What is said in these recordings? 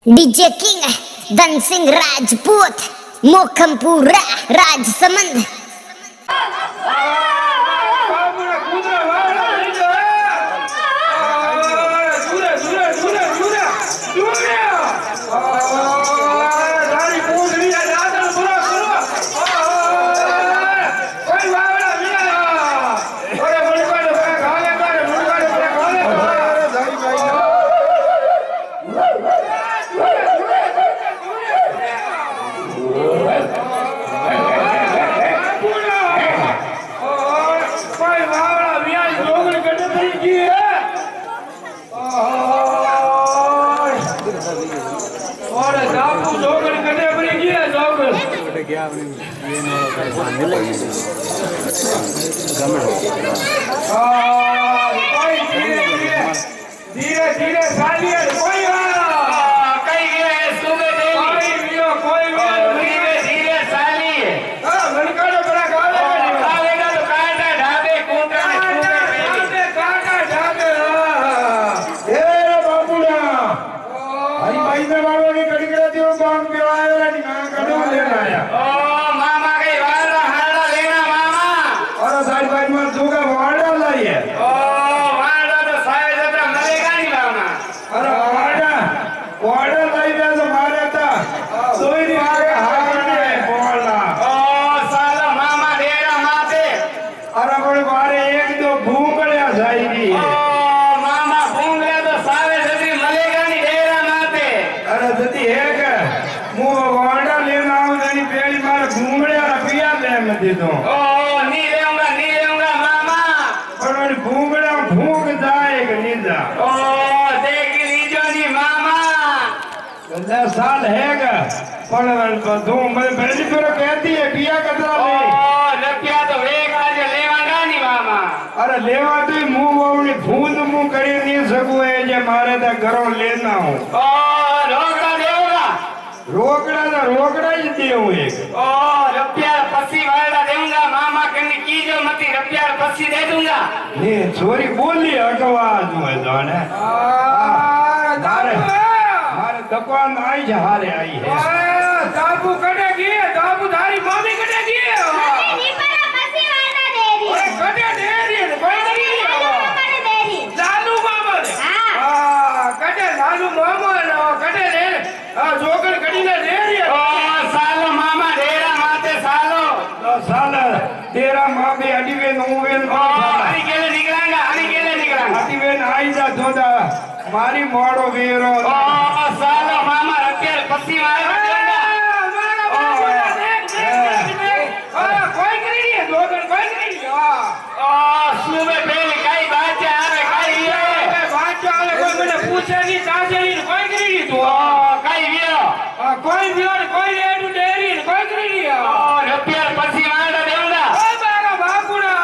DJ king Dhan Singh Rajput Mokhampura Rajsamand धीरे धीरे सालिए कोई कई गए सुबह दे कोई वियो कोई धीरे धीरे सालिए मनका तो बड़ा गावेगा तो काटा ढाबे कोटा काटा ढाबे ए बाबूला भाई भाई में वालों ने कड़ी करा दियो काम पे आया नहीं मैं कड़ो लेना आया ओ मामा के वाला हाड़ा लेना मामा और साइड साइड में दूगा वाड़ा लाइए ओ वाड़ा तो साइड जरा मरेगा नहीं लाना अरे वाड़ा लाई दे तो मारे था सोई नहीं आगे हारने बोलना ओ साला मामा डेरा माते अरे कोई मारे एक दो भूंगड़िया जाएगी ओ मामा भूंगड़िया तो सारे जल्दी मरेगा नहीं डेरा माते अरे जल्दी एक मुंह वाड़ा लेना हूँ नहीं पहली बार भूंगड़िया रुपया ले मैं दे दूँ ओ नहीं लेऊंगा मामा पर भूंगड़िया भूंग जाएगा नहीं जा ओ देख लीजो नहीं मामा 10 साल हैगा पण दो मैं पहली बार कहती है पिया कतरा ले ओ रुपया तो एक आज लेवांगा नहीं मामा अरे लेवा तो मुंह वावनी भूंद मुंह करी नहीं सकू है जे मारे ता घरों लेना हूं ओ रोकड़ा देऊंगा रोकड़ा ही देऊं एक ओ रुपया पसी वाला देऊंगा मामा कने कीजो मती रुपया पसी दे दूंगा ये छोरी बोली अटवा जो है जाने मारे दुकान आई जहारे आई है दाबू कटेगी दाबू धारी मामी कटेगी नहीं पर पसी वाला दे रही ओए कटे दे रही है कोई नहीं मैंने दे रही लालू मामा ने हां कटे लालू मामा ने कटे दे जोकर कड़ी ने दे रही है ओ सालो मामा डेरा माते सालो तो साल तेरा मां भी अडीवे नोवेल हरी केले निकलांगा अडीवे आई जा जोदा मारी मोड़ो वीरो ओ सालो मामा रखेल पसी वाला कोई करी है जोकर कोई करी ओ सुबह पहले कई बात आवे कई ये बात आवे कोई मैंने पूछे नहीं ताजे नहीं कोई करी तू कई वियो कोई लेडू डेरी कोई करी ओ रुपया पसी वाला देऊंगा ओ बागा बापुड़ा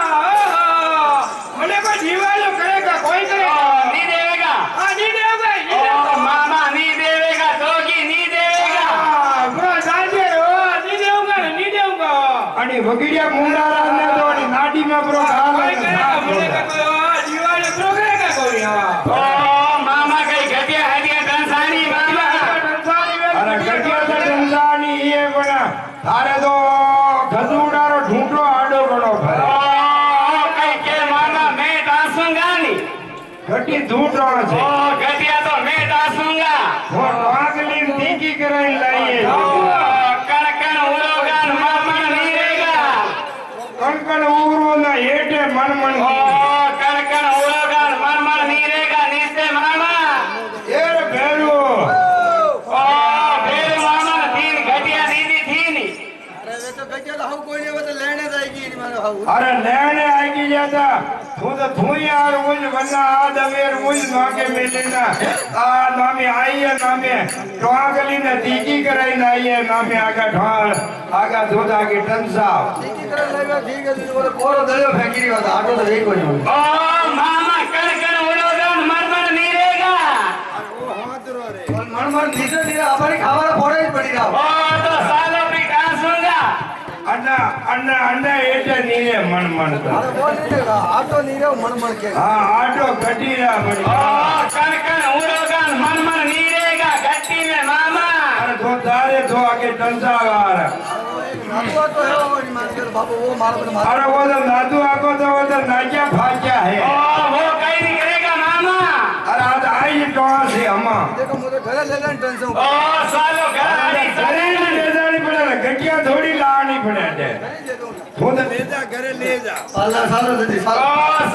मने कोई जीवालो करेगा कोई करेगा नहीं देवेगा नहीं देवेगा मामा नहीं देवेगा दोगी नहीं देवेगा ब्रो जाजे नहीं देऊंगा आणि वगीडिया मुंडारा ने तो आणि नाडी में ब्रो कोई करेगा मने कोई जीवालो ब्रो करेगा कोई ओ मामा कई गटिया हदिया डंसानी मामा अरे गटिया तो डंसानी ये बना थारे तो गजूडारो ढूंढो आडो गणो भरे ओ कई के मामा मैं डांसूंगा नी गटी ढूंढो छे ओ गटिया तो मैं डांसूंगा वो वागली दीकी कराई लाईए कणकण उरोगान मन नीरेगा कणकण उरो ना हेठे मन ओ कणकण उरोगान मन नीरेगा नीचे मामा एर भेरो ओ भेरो मामा तीन घटिया नीदी थीनी अरे वे तो गजल हाउ कोई नहीं वो तो लेने जाएगी नहीं मानो हाउ अरे लेने आएगी जाता तू यार मुझ वरना आदमेर मुझ नाके मिलना आ नामे आई है नामे टोगली ने दीकी कराई ना आई है नामे आगा ढाल आगा धोदा के टंसा ठीक तरह लगा ठीक है वो कोरो दयो फेंकी रही था आटो तो एक कोई ओ मामा कर उड़ोगन मर नहीं रहेगा वो हाथ रो रे मन धीरे धीरे अपनी खावाला पड़े ही पड़ी रहा ओ तो सालों पे डांसूंगा अन्ना एटे नीरे मन तो अरे बोल नहीं रहा आटो नीरे मन के हां आटो घटी रहा बड़ी कण कण उड़ोगन मन नीरेगा घटी में तो तारे तो आके टंचावार नातू तो है वो मान कर बाबू वो मारो तो मारो अरे वो तो नातू आको तो वो तो नाक्या भाग्या है वो कहीं नहीं करेगा मामा। अरे आज आई कहाँ से अम्मा देखो मुझे घरे ले लेने टेंशन ओ सालो घर आनी घरे नहीं ले जानी पड़े ना गटिया थोड़ी लानी पड़े है नहीं दे दूंगा वो तो ले जा घरे ले जा अल्लाह सालो दे ओ सालो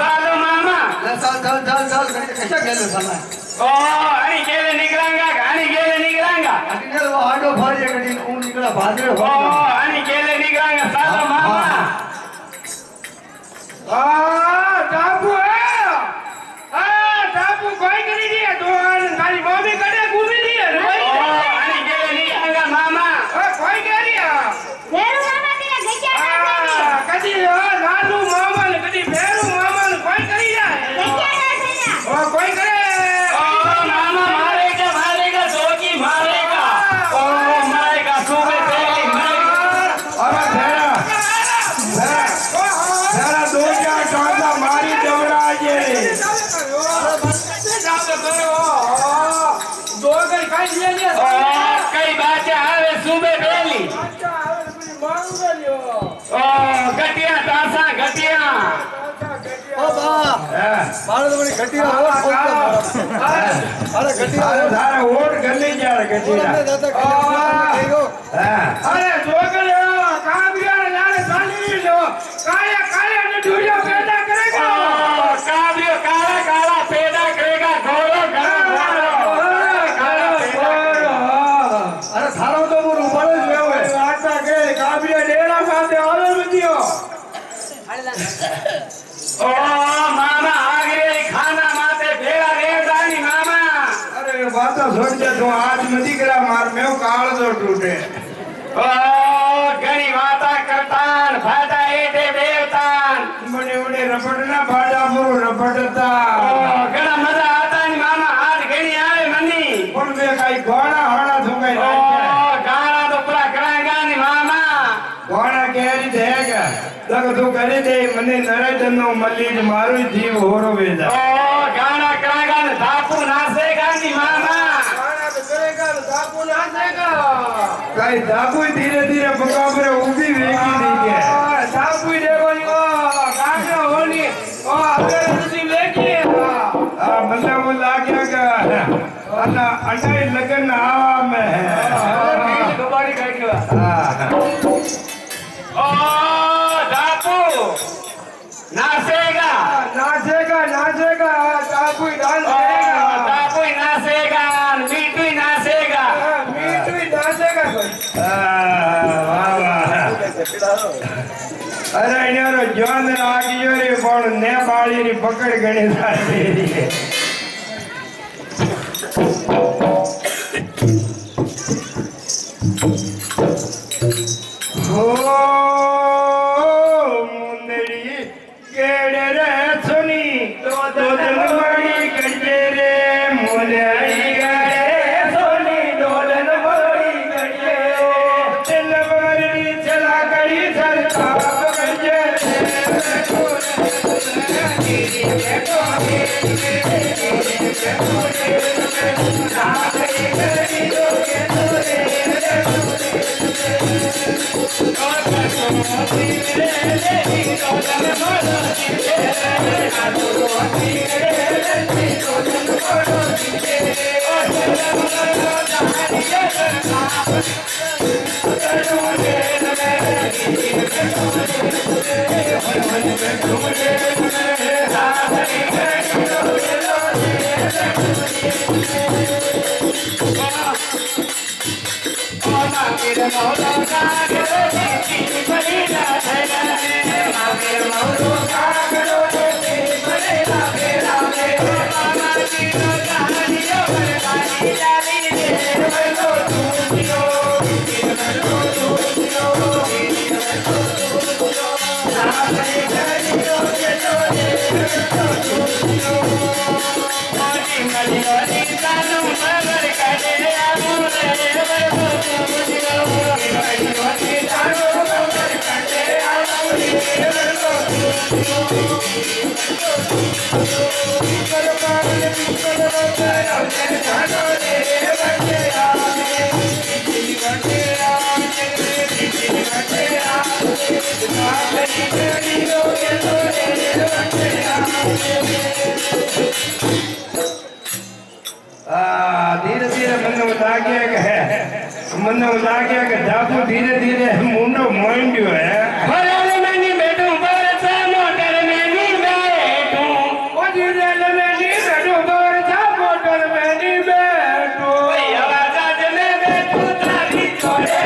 सालो मामा। चल कैसा खेल साला ओ हनी केले निकलांगा अटिकल वो आडो भारी गडी ऊ निकला भादरे ओ हनी केले निकलांगा सालो मामा। टापू कोई करी दिया तो खाली मम्मी कटे घूमी दिया ओ हनी केले निकलांगा मामा। कोई कह रिया વેરું મામા તેરા ગજ્યા ના દેરી કદી નાનુ મામા ને કદી ભેરુ મામા ને કોઈ કરી જાય ગજ્યા ના દેના કોઈ કરે ओ मामा मारेगा जोगी मारेगा। ओ मारेगा सुबह पहली मारेगा। अरे तेरा दो चार टांगा मारी जमराजे दो कई खाई लिया ओ कई बातें आवे सुबह पहली। ओ गटिया तासा गटिया। ओ बा मारो तो बड़ी घटिया हो अरे घटिया अरे सारा वोट करने जा रहे कटीरा बोलने दादा कहियो अरे जोकर कहां भी जाने साली लो काया काया ने ढूंढियो पैदा करेगा काबियो काला काला पैदा करेगा घोड़ो अरे थारो तो वो ऊपर ही हुए हुए आटा के काबिया डेरा साथे आवे बदियो ओ मामा आगे खाना माते भेड़ा रेवदानी मामा। अरे बात सुन जा तू आज मती करा मार में काल तो टूटे ओ घणी वाता करतान फाटा एटे देवतान। बड़े बड़े रपटना फाड़ा मुरु रपटता ओ घणा मजा आता नी मामा आज घणी आवे मनी। पण वे काई घोड़ा हाड़ा थुकाई ओ गाना तो पूरा करांगा नी मामा। घोड़ा केरी देगा लग तू करे दे मने नरे नो मल्लीज मारू जीव होरो वेजा ओ गाना करांगा नी धापू नाचेगा नी मामा। गाना तो करेगा दापू नाचेगा काई दापू धीरे धीरे बकाबरे उभी वेगी दी के दापू देखो ओ गाना होनी ओ अबे तुसी वेगी आ मतलब वो लाग्या का अन्ना अंडा लगन आवा में है कबाड़ी काटियो। हां ओ धापू नाचेगा नाचेगा दापू डांस करेगा धापू नाचेगा मीठू नाचेगा। मीठू नाचेगा वाह वाह अरे इन्हें जोन रागियो रे पण ने बाड़ी री पकड़ गणी सारी रे हो मुंदड़ी केड़े रे सुनी तो जनमड़ी कटे रे मुंदड़ी गड़े सुनी डोलन बड़ी कटे दिल बरनी चला करी सरता कजे Oh, લાગે કે મને લાગે કે ધાબુ ધીરે ધીરે મુંડો માંડ્યો હે ભલે મેની બેઠું બરસા મોટર મેની બેઠું ઓ ધીરે મેની બેઠું બરસા મોટર મેની બેઠું ઓય અવાજ આજ મે બેઠું તારી જોડે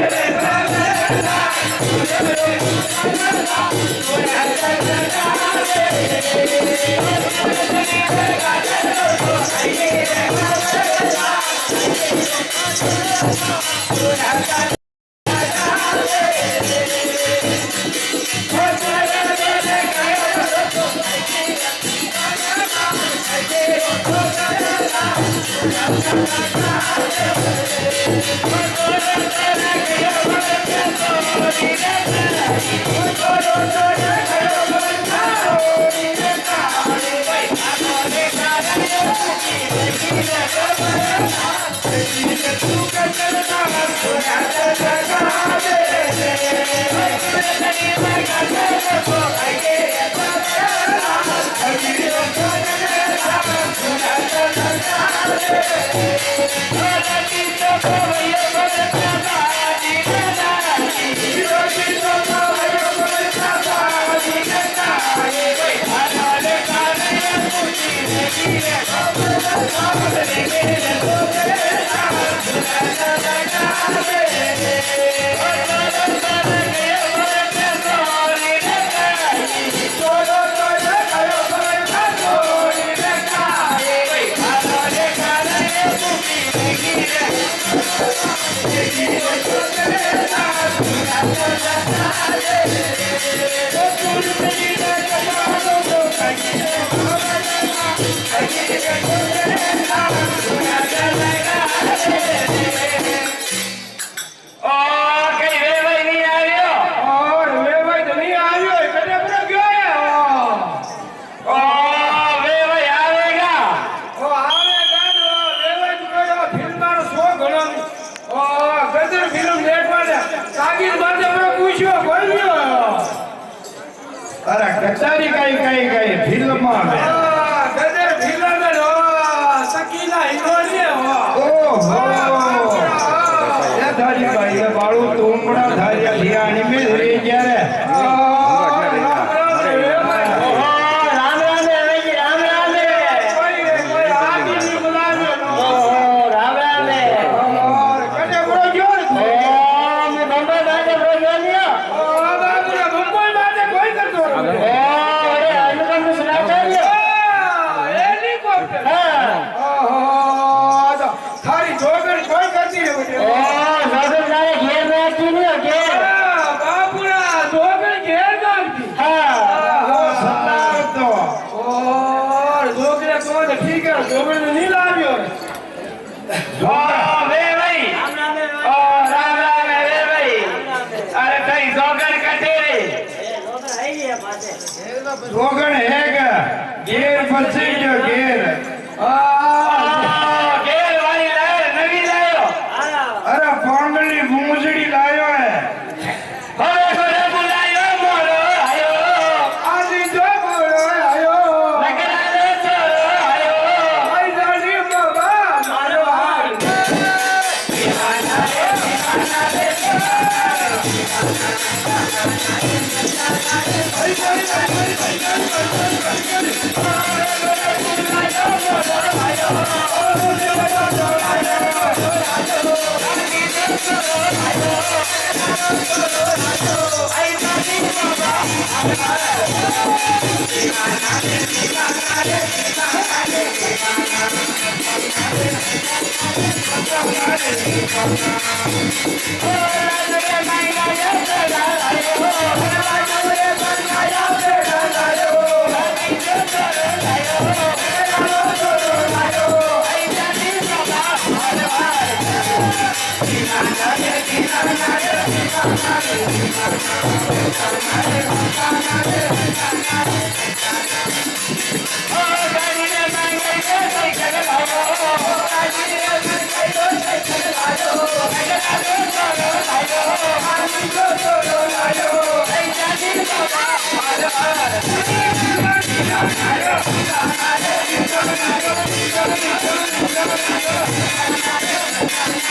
ગદ્દારી કઈ ફિલ્મ આવે ગદર ફિલ્મ નો સકીના હિરોને ઓહો એ ધારી ભાઈ બાળું તુંબડા ધારિયા લિયાણી મે રે જ્યારે રોગણ હે કે ઘેર ફસી ગયો ઘેર ઘેર વાળી લાયો નવી લાયો અરે પાંગલી મૂંઝડી લાયો હે હવે ઘરે બોલાયો મોરો આયો આજી જો બોલો આયો નગરાલે ચોરો આયો આઈ જાની બાબા મારો હાલ Thank you.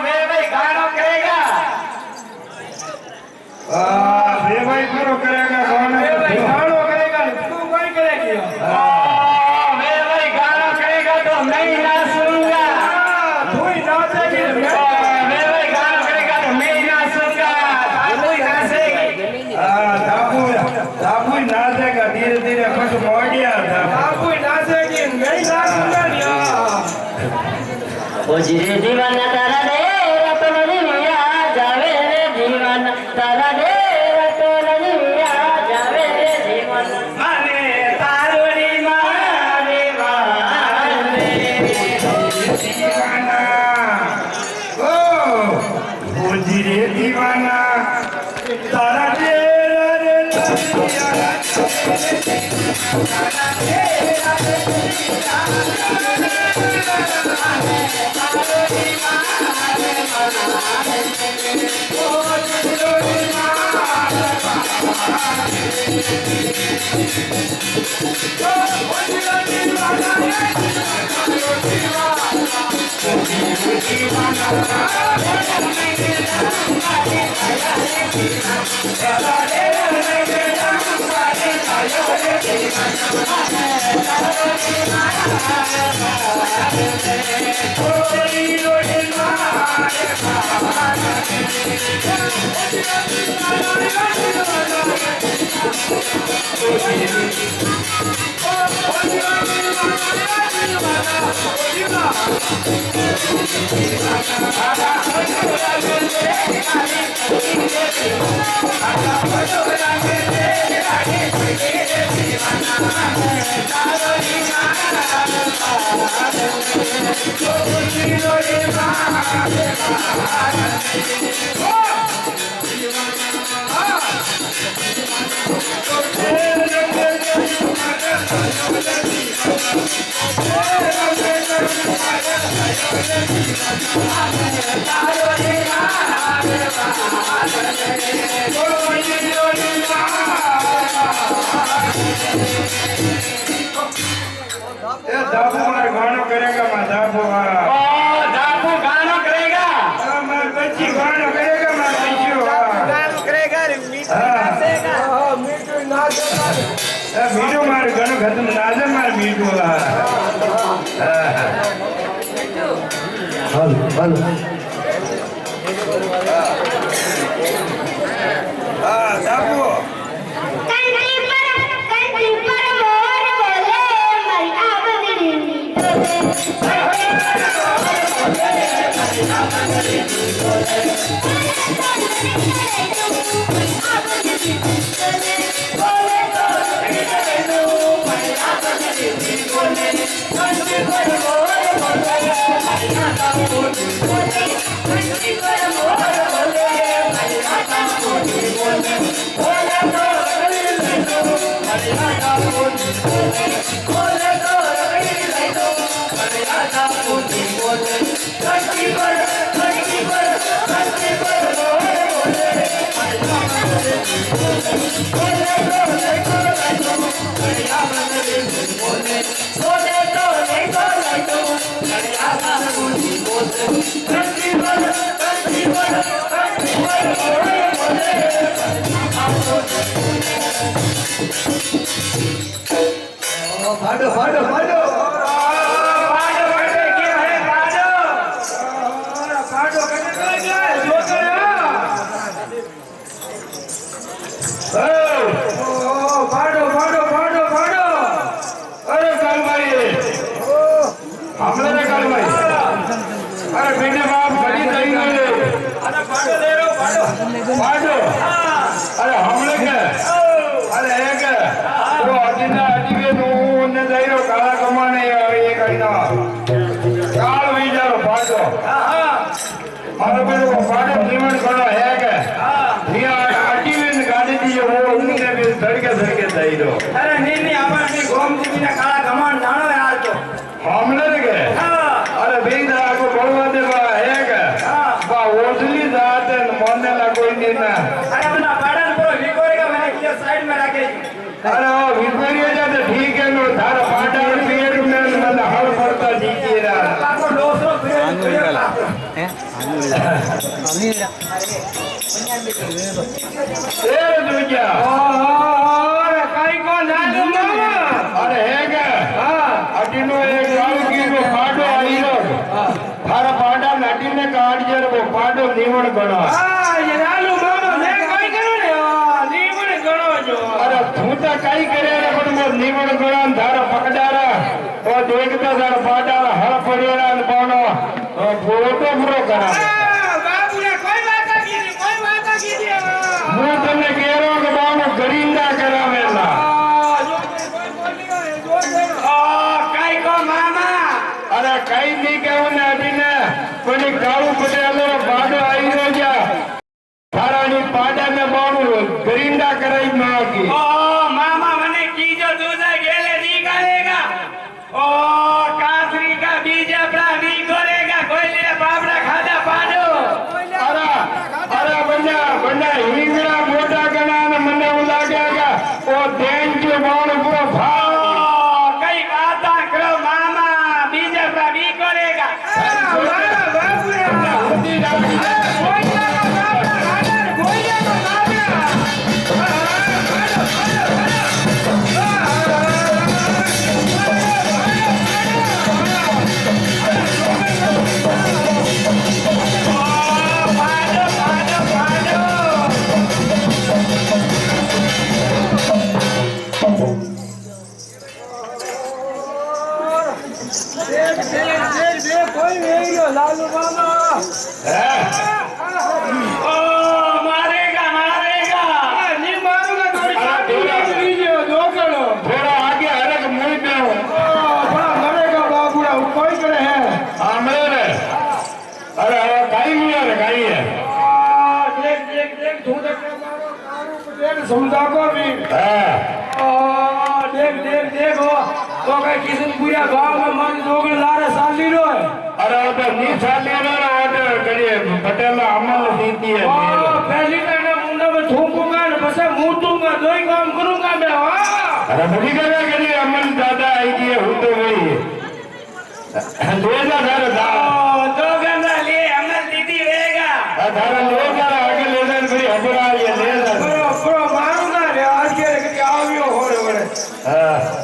वे भाई गाना करेगा वे भाई पूरा करेगा कौन है भाई गानो करेगा तू कोई करेगी वे भाई गाना करेगा तो मैं ही नाचूंगा तू ही नाचेगी वे भाई गाना करेगा तो मैं ही नाचूंगा तू ही नाचेगी दाबू दाबू नाचेगा धीरे धीरे कुछ मोड़िया दाबू नाचेगी मैं नाचूंगा ओ जिरे दीवाना तारा दे रतन दिया जावे रे दीवाना तारा दे रतन दिया जावे रे दीवाना माने तारोड़ी मारे मारे दीवाना ओ धीरे दीवाना तारा दे रे दाबू मार गानो करेगा मैं दाबू दापू गाना करेगा मैं बच्ची गानो करेगा मैं बच्ची गानो करेगा मीठू नाचेगा मीठू मार गानो खत्म नाचे मार मीठू हल दाबू કંઠી પર મોર બોલે મારી આબદડી फाड़ो फाड़ो फाड़ो पाडो करते क्या है पाडो करने लगे जो करो ओ पाडो पाडो पाडो पाडो अरे काल भाई हमले ने काल भाई अरे बेटे बाप बड़ी नहीं गए अरे पाडो ले रो पाडो अरे हमले के अरे एक वो अदिना अदिगे नो जाइरो काला कमाने ये कहिना काल विचारो पाडो मारो पे वो पाडो जीवन करो है के ये अदिगे गाड़ी दी वो उनने भी धड़के जाइरो अरे नहीं आपने गोम जी ने काला कमान जानो है आज तो हमले के अरे बेंदा को बोलवा दे बा है के बा ओजली जाते मोने ला कोई नहीं ना अरे अपना पाड़न को विकोरेगा मैंने किया साइड में रखे अरे वो विपरीत जाते ઠીક હે નો તારા પાડા પેટ મેં મને હળ પડતા દીકરા આખો ડોસો ફેર કર્યો. એ દુનિયા ઓહો, કઈ કો નાનું મામા. અરે હે કે હા. અટીનો એક ગાળકીનો પાડો આવીરો તારા પાડા નાટીને કાઢજે રો પાડો નીવણ ગણો હા, એ નાનું મામા મેં કઈ કર્યું ને? આ નીવડે ગણો છો. અરે તું તો કઈ કરે રે પણ મો નીવણ ગણો ને તારા પકડારા તો દેખતા તારા પાડા હળ પડ્યા ને પાણો ફોટો પૂરો કરા આ બાપુને કોઈ વાત કીધી, કોઈ વાત કીધી. હું તમને કહેરો કે બાણો ગરીંદા કરાવેલા આ જો કોઈ બોલી ગયો, જો છે. કઈ કો મામા અરે કઈ નહીં કેવું ને અડીને પણ કાળું પટેલો પાડો આવી રહ્યો છે તારાની પાડાને બાણું ગરીંદા કરાવી નાખી ઓ મામા મને કીજો તુજા ગેલે નહીં કરેગા. ઓ કાસરી કા બીજ આપડા નહીં કરેગા. કોઈ લે બાપડા ખાધા પાડો. અરે બંને હિંગડા મોટા ગણા ને મને એવું લાગે કે ઓ દેન કે બાણું પૂરો ભાવ કઈ વાતા કરો મામા, બીજ આપડા નહીં કરેગા. મારા બાપુએ બુદ્ધિ રાખી દે. કોઈ ના બાપડા ખાધા, કોઈ ના બાપડા. પાડો, પાડો, પાડો. કોઈ નહીં ગયો લાલુ મામા. ઓ મારેગા, મારેગા. ની મારુંગા થોડી કાઢી લીજો જોકડો. થોડા આગે હરક મુઈ દે ઓ બડા મરેગા બાબુડા, હું કોઈ કરે હે. આમરે રે અરે હવે કઈ નહીં રે કઈ હે આ દેખ દેખ દેખ ધૂંધે કે મારો કાળું પટેલ સમજાકો બી. આ દેખ દેખ દેખ હો તો કઈ કિશનપુરિયા ગાંવ में मन जोगण लारे साली रो है. અરે હવે તો ની ચાલી રે ઓર્ડર કરીએ પટેલ અમલ દીધી ओ હે पहली करने मुंडा में थूकूंगा न बस मूतूंगा, दो ही काम करूंगा मैं. हाँ અરે બધી કરે કરી અમલ દાદા આવી ગયે હું તો ભાઈ લેજા તારે દા दो गंदा ले अमल दीदी रहेगा. તારા લેજા આગે લેજા કરી હબરાવી લેજા बड़ो बड़ो मारूंगा रे आज के कभी आवियो हो रे बड़े. હા हाँ